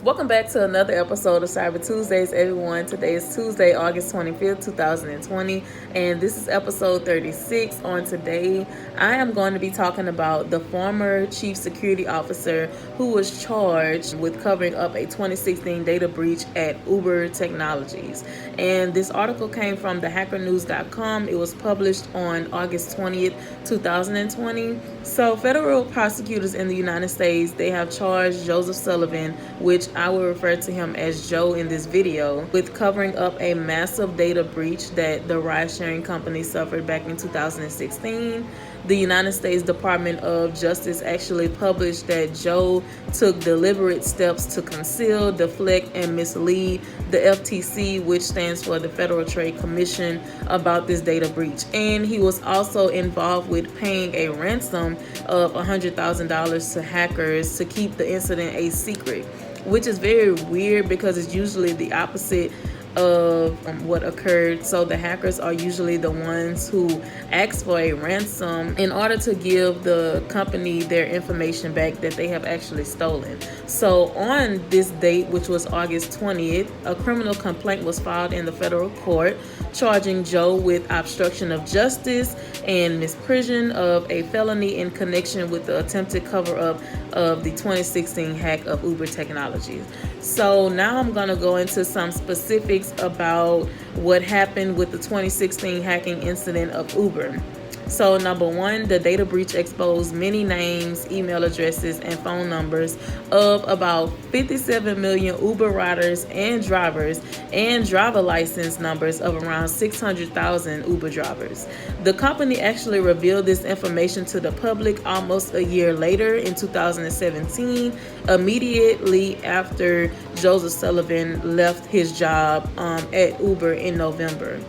Welcome back to another episode of Cyber Tuesdays, everyone. Today is Tuesday, August 25th, 2020, and this is episode 36. On today, I am going to be talking about the former chief security officer who was charged with covering up a 2016 data breach at Uber Technologies. And this article came from thehackernews.com. It was published on August 20th, 2020. So federal prosecutors in the United States, they have charged Joseph Sullivan, which I will refer to him as Joe in this video, with covering up a massive data breach that the ride-sharing company suffered back in 2016. The United States Department of Justice actually published that Joe took deliberate steps to conceal, deflect, and mislead the FTC, which stands for the Federal Trade Commission, about this data breach. And he was also involved with paying a ransom of $100,000 to hackers to keep the incident a secret, which is very weird because it's usually the opposite of what occurred. So the hackers are usually the ones who ask for a ransom in order to give the company their information back that they have actually stolen. So on this date, which was August 20th, a criminal complaint was filed in the federal court charging Joe with obstruction of justice and misprision of a felony in connection with the attempted cover-up of the 2016 hack of Uber Technologies. So now I'm going to go into some specifics about what happened with the 2016 hacking incident of Uber. So number one, the data breach exposed many names, email addresses, and phone numbers of about 57 million Uber riders and drivers, and driver license numbers of around 600,000 Uber drivers. The company actually revealed this information to the public almost a year later in 2017, immediately after Joseph Sullivan left his job at Uber in November.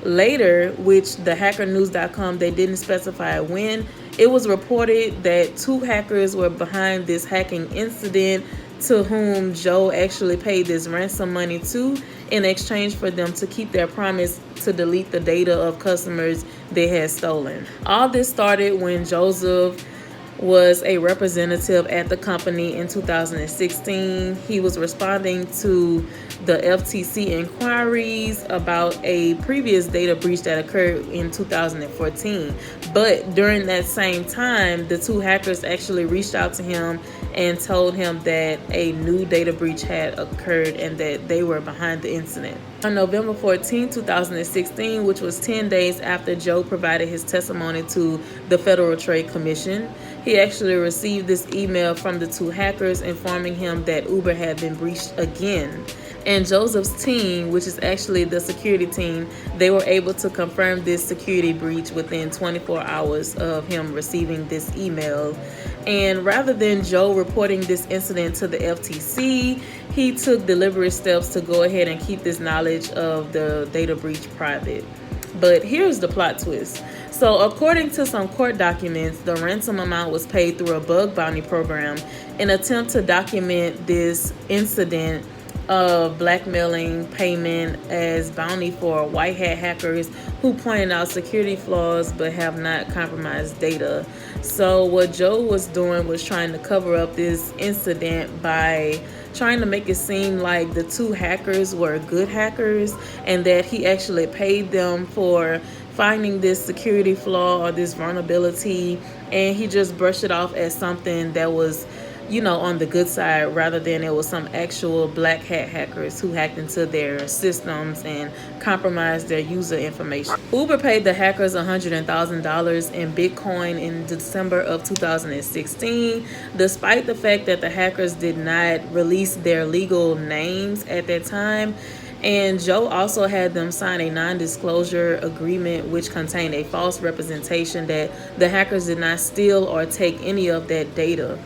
Later, which the hackernews.com, they didn't specify when, it was reported that two hackers were behind this hacking incident, to whom Joe actually paid this ransom money to in exchange for them to keep their promise to delete the data of customers they had stolen. All this started when Joseph was a representative at the company in 2016. He was responding to the FTC inquiries about a previous data breach that occurred in 2014. But during that same time, the two hackers actually reached out to him and told him that a new data breach had occurred and that they were behind the incident. On November 14, 2016, which was 10 days after Joe provided his testimony to the Federal Trade Commission, he actually received this email from the two hackers informing him that Uber had been breached again. And Joseph's team, which is actually the security team, they were able to confirm this security breach within 24 hours of him receiving this email. And rather than Joe reporting this incident to the FTC, he took deliberate steps to go ahead and keep this knowledge of the data breach private. But here's the plot twist. So according to some court documents, the ransom amount was paid through a bug bounty program in an attempt to document this incident of blackmailing payment as bounty for white hat hackers who pointed out security flaws but have not compromised data. So what Joe was doing was trying to cover up this incident by trying to make it seem like the two hackers were good hackers and that he actually paid them for finding this security flaw or this vulnerability, and he just brushed it off as something that was, on the good side, rather than it was some actual black hat hackers who hacked into their systems and compromised their user information. Uber paid the hackers $100,000 in Bitcoin in December of 2016, despite the fact that the hackers did not release their legal names at that time. And Joe also had them sign a non-disclosure agreement which contained a false representation that the hackers did not steal or take any of that data.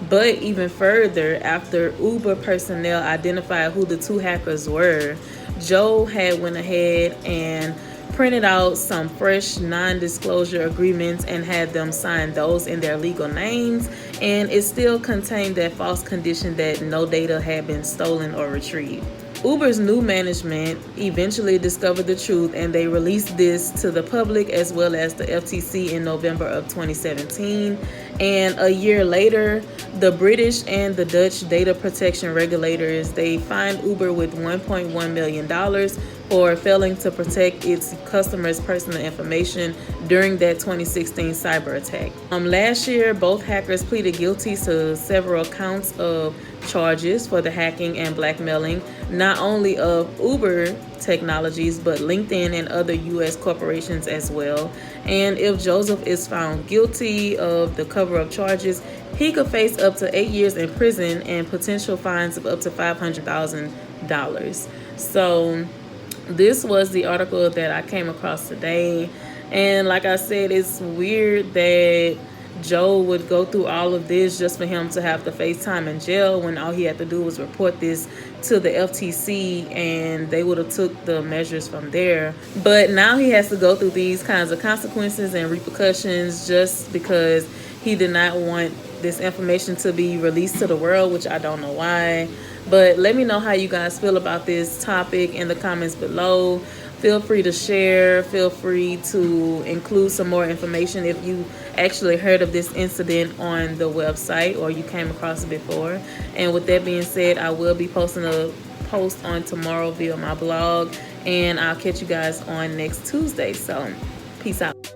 But even further, after Uber personnel identified who the two hackers were, Joe had went ahead and printed out some fresh non-disclosure agreements and had them sign those in their legal names, and it still contained that false condition that no data had been stolen or retrieved. Uber's new management eventually discovered the truth, and they released this to the public as well as the FTC in November of 2017. And a year later, The British and the Dutch data protection regulators, they fined Uber with $1.1 million for failing to protect its customers' personal information during that 2016 cyber attack. Last year, both hackers pleaded guilty to several counts of charges for the hacking and blackmailing, not only of Uber Technologies, but LinkedIn and other U.S. corporations as well. And if Joseph is found guilty of the cover-up charges, he could face up to 8 years in prison and potential fines of up to $500,000. So this was the article that I came across today. And like I said, it's weird that Joe would go through all of this just for him to have to face time in jail when all he had to do was report this to the FTC and they would have took the measures from there. But now he has to go through these kinds of consequences and repercussions just because he did not want this information to be released to the world, which I don't know why. But let me know how you guys feel about this topic in the comments below. Feel free to share. Feel free to include some more information if you actually heard of this incident on the website or you came across it before. And with that being said, I will be posting a post on tomorrow via my blog, and I'll catch you guys on next Tuesday. So peace out.